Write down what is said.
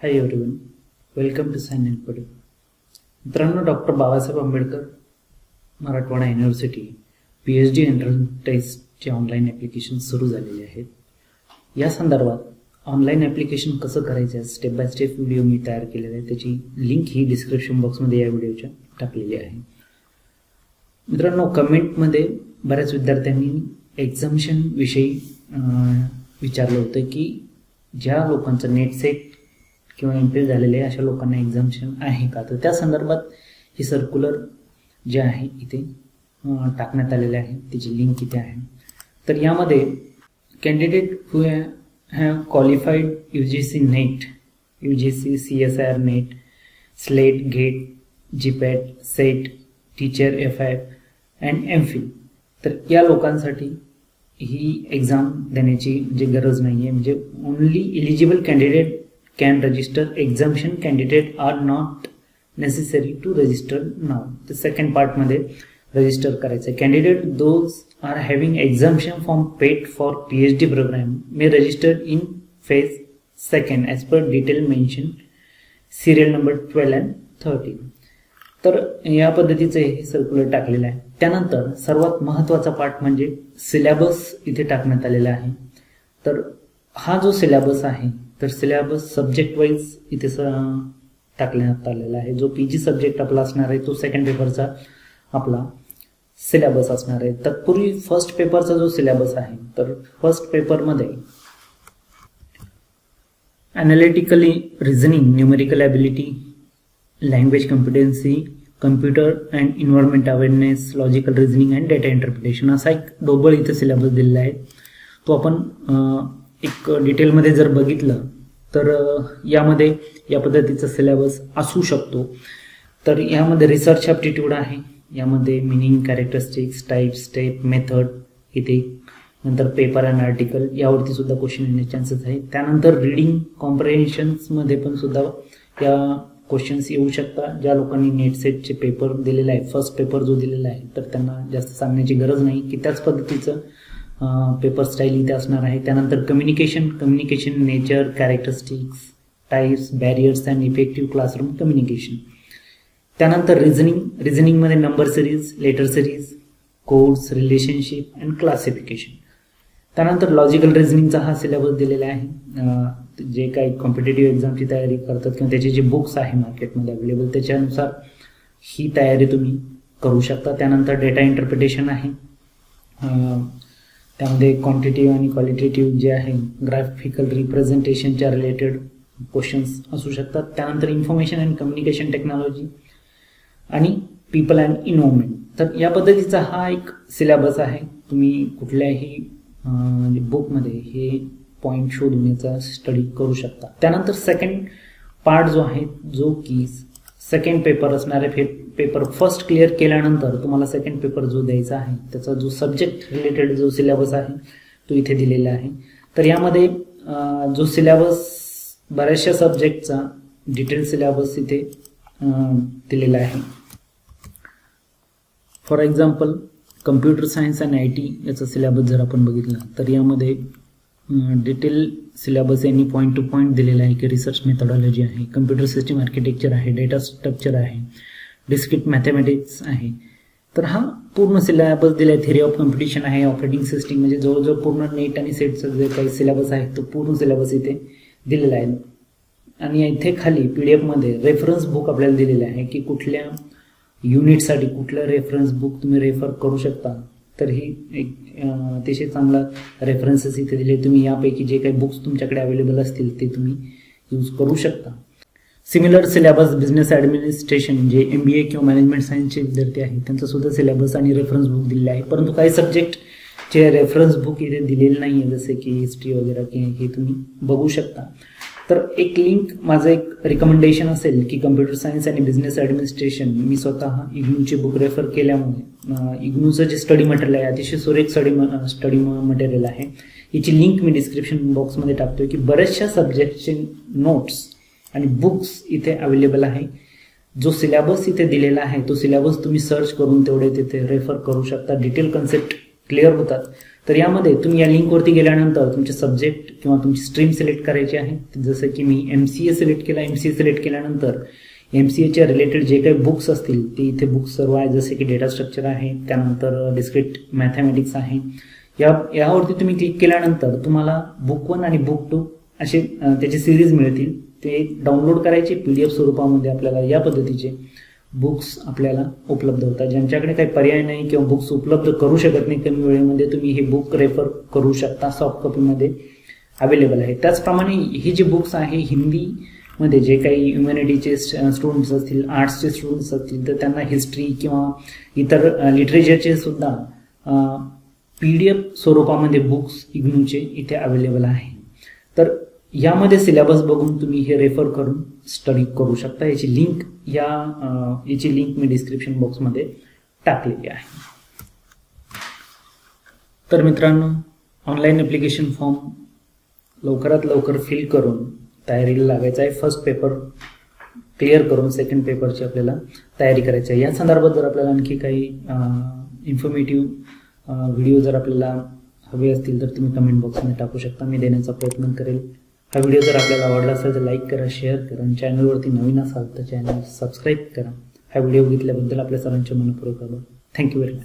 High everyone, welcome to sign in पडे. मित्रांनो, doctor Babasaheb Ambedkar Marathwada university PhD entrance टेस्टचे online application सुरू झालेले आहेत. या संदर्भात ऑनलाईन ॲप्लिकेशन कसं करायचं स्टेप बाय स्टेप व्हिडिओ मी तयार केलेला आहे. त्याची लिंक ही डिस्क्रिप्शन बॉक्समध्ये या व्हिडिओच्या टाकलेली आहे. मित्रांनो, कमेंटमध्ये बऱ्याच विद्यार्थ्यांनी एक्झाम्शन विषयी विचारलं होतं की ज्या लोकांचं नेट सेट किंवा MPhil झालेले अशा लोकांना एक्झाम्शन आहे का. तर त्या संदर्भात ही सर्क्युलर जे आहे इथे टाकण्यात आलेले आहे, त्याची लिंक इथे आहे. तर यामध्ये candidate who have qualified UGC NET, UGC CSIR NET, SLET, GATE, GPAT, SET, teacher F5 and MPhil. तर या लोकांसाठी ही एक्झाम देण्याची म्हणजे गरज नाही आहे. म्हणजे only eligible candidate can register. Exemption candidate are not necessary to register now. The second part मध्ये register करायचं. Candidate those are having exemption from paid for PhD program may register in phase second as per detail mentioned serial number 12 and 13. तर या पद्धतीचं हे circular टाकलेलं आहे. त्यानंतर सर्वात महत्त्वाचा पार्ट म्हणजे सिलेबस इथे टाकण्यात आलेला आहे. तर हा जो सिलेबस आहे तर सिलेबस सब्जेक्ट वाईज इथे टाकण्यात आलेला आहे. जो PG सब्जेक्ट आपला असणार आहे तो सेकंड पेपरचा आपला सिलेबस असणार आहे. तत्पूर्वी फर्स्ट पेपरचा जो सिलेबस आहे तर फर्स्ट पेपरमध्ये analytically reasoning, numerical ability, language competency, computer and environment awareness, logical reasoning and data interpretation असा एक डोबल इथे सिलेबस दिलेला आहे. तो आपण एक डिटेलमध्ये जर बघितलं तर यामध्ये या पद्धतीचा सिलेबस असू शकतो. तर यामध्ये रिसर्च ॲप्टिट्यूड आहे, यामध्ये meaning, characteristics, type, step, method इथे, नंतर पेपर अँड आर्टिकल यावरती सुद्धा क्वेश्चन येण्याचे चान्सेस आहे. त्यानंतर रीडिंग कॉम्प्रिहेन्शन्समध्ये पण सुद्धा या क्वेश्चन्स येऊ शकतात. ज्या लोकांनी नेट सेटचे पेपर दिलेला आहे, फर्स्ट पेपर जो दिलेला आहे तर त्यांना जास्त सांगण्याची गरज नाही की त्याच पद्धतीचं पेपर स्टाईल इथे असणार आहे. त्यानंतर communication nature, characteristics, types, barriers and effective classroom communication. त्यानंतर रिझनिंगमध्ये number series, letter series, codes, relationship and classification. त्यानंतर लॉजिकल रिझनिंगचा हा सिलेबस दिलेला आहे. जे काही कॉम्पिटेटिव्ह एक्झामची तयारी करतात किंवा त्याचे जे बुक्स आहे मार्केटमध्ये अवेलेबल त्याच्यानुसार ही तयारी तुम्ही करू शकता. त्यानंतर डेटा इंटरप्रिटेशन आहे, त्यामध्ये क्वांटिटेटिव्ह आणि क्वालिटेटिव्ह जे आहे ग्राफिकल रिप्रेझेंटेशनच्या रिलेटेड क्वेश्चन्स असू शकतात. त्यानंतर इन्फॉर्मेशन अँड कम्युनिकेशन टेक्नॉलॉजी आणि पीपल अँड इन्व्हायरमेंट. तर या पद्धतीचा हा एक सिलेबस आहे. तुम्ही कुठल्याही बुकमध्ये हे पॉईंट शोधून याचा स्टडी करू शकता. त्यानंतर सेकंड पार्ट जो आहे जो की सेकंड पेपर असणार आहे. पेपर फर्स्ट क्लिअर केल्यानंतर तुम्हाला सेकंड पेपर जो द्यायचा आहे त्याचा जो सब्जेक्ट रिलेटेड जो सिलेबस आहे तो इथे दिलेला आहे. तर यामध्ये जो सिलेबस बऱ्याचशा सब्जेक्टचा डिटेल सिलेबस इथे दिलेला आहे. For example computer science and IT याचा सिलेबस जर आपण बघितला तर यामध्ये डिटेल सिलेबस यांनी पॉईंट टू पॉईंट दिलेला आहे की रिसर्च मेथडॉलॉजी आहे, कम्प्युटर सिस्टम आर्किटेक्चर आहे, डेटा स्ट्रक्चर आहे, डिस्क्रीट मॅथमॅटिक्स आहे. तर हा पूर्ण सिलेबस दिला आहे. थिअरी ऑफ कॉम्पिटिशन आहे, ऑपरेटिंग सिस्टीम, म्हणजे जवळजवळ पूर्ण नेट आणि सेटचा जे काही सिलेबस आहे तो पूर्ण सिलेबस इथे दिलेला आहे. आणि इथे खाली PDF मध्ये रेफरन्स बुक आपल्याला दिलेले आहे की कुठल्या युनिटसाठी कुठलं रेफरन्स बुक तुम्ही रेफर करू शकता. तर ही एक अतिशय चांगला रेफरन्सेस इथे दिले. तुम्ही यापैकी जे काही बुक्स तुमच्याकडे अवेलेबल असतील ते तुम्ही यूज करू शकता. सिमिलर सिलेबस बिझनेस ॲडमिनिस्ट्रेशन जे MBA किंवा मॅनेजमेंट सायन्सचे विद्यार्थी आहेत त्यांचा सुद्धा सिलेबस आणि रेफरन्स बुक दिलेला आहे. परंतु काही सब्जेक्टचे रेफरन्स बुक इथे दिलेले नाही आहे, जसे की हिस्ट्री वगैरे की हे तुम्ही बघू शकता. तर एक लिंक माझं एक रिकमेंडेशन असेल की कम्प्युटर सायन्स आणि बिझनेस ॲडमिनिस्ट्रेशन मी स्वतः इग्नूचे बुक रेफर केल्यामुळे इग्नूचं जे स्टडी मटेरियल आहे अतिशय सुरेख स्टडी मटेरियल आहे. याची लिंक मी डिस्क्रिप्शन बॉक्समध्ये टाकतोय की बऱ्याचशा सब्जेक्टचे नोट्स आणि बुक्स इथे अवेलेबल आहे. जो सिलेबस इथे दिलेला आहे तो सिलेबस तुम्ही सर्च करून तेवढे तिथे रेफर करू शकता. डिटेल कन्सेप्ट क्लिअर होतात. तर यामध्ये तुम्ही या लिंकवरती गेल्यानंतर तुमचे सब्जेक्ट किंवा तुमची स्ट्रीम सिलेक्ट करायची आहे. जसं की मी MCA सिलेक्ट केला. MCA सिलेक्ट केल्यानंतर MCAच्या रिलेटेड जे काही बुक्स असतील ते इथे बुक्स सर्व आहे. जसे की डेटा स्ट्रक्चर आहे, त्यानंतर डिस्क्रीट मॅथमॅटिक्स आहे. यावरती तुम्ही क्लिक केल्यानंतर तुम्हाला बुक 1 आणि बुक 2 असे त्याचे सिरीज मिळतील. ते डाउनलोड करायचे PDF स्वरूपामध्ये. आपल्याला या पद्धतीचे बुक्स आपल्याला उपलब्ध होतात. ज्यांच्याकडे काही पर्याय नाही किंवा बुक्स उपलब्ध करू शकत नाही कमी वेळेमध्ये, तुम्ही हे बुक रेफर करू शकता. सॉफ्ट कॉपीमध्ये अवेलेबल आहे. त्याचप्रमाणे हे जे बुक्स आहे हिंदीमध्ये जे काही ह्युमॅनिटीचे स्टुडंट्स असतील, आर्ट्सचे स्टुडंट्स असतील, तर त्यांना हिस्ट्री किंवा इतर लिटरेचरचे सुद्धा PDF स्वरूपामध्ये बुक्स इग्नूचे इथे अवेलेबल आहे. तर यामध्ये सिलेबस बघून तुम्ही हे रेफर करून स्टडी करू शकता. याची लिंक मी डिस्क्रिप्शन बॉक्समध्ये टाकलेली आहे. तर मित्रांनो, ऑनलाईन ॲप्लिकेशन फॉर्म लवकरात लवकर फिल करून तयारीला लागायचं आहे. फर्स्ट पेपर क्लिअर करून सेकंड पेपरची आपल्याला तयारी करायची आहे. या संदर्भात जर आपल्याला आणखी काही इन्फॉर्मेटिव्ह व्हिडिओ जर आपल्याला हवे असतील तर तुम्ही कमेंट बॉक्समध्ये टाकू शकता. मी देण्याचा प्रयत्न करेल. हा व्हिडिओ जर आपल्याला आवडला असेल तर लाईक करा, शेअर करा. आणि चॅनलवरती नवीन असाल तर चॅनल सबस्क्राईब करा. हा व्हिडिओ घेतल्याबद्दल आपल्या सर्वांचे मनपूर्वक आभार. Thank you very much.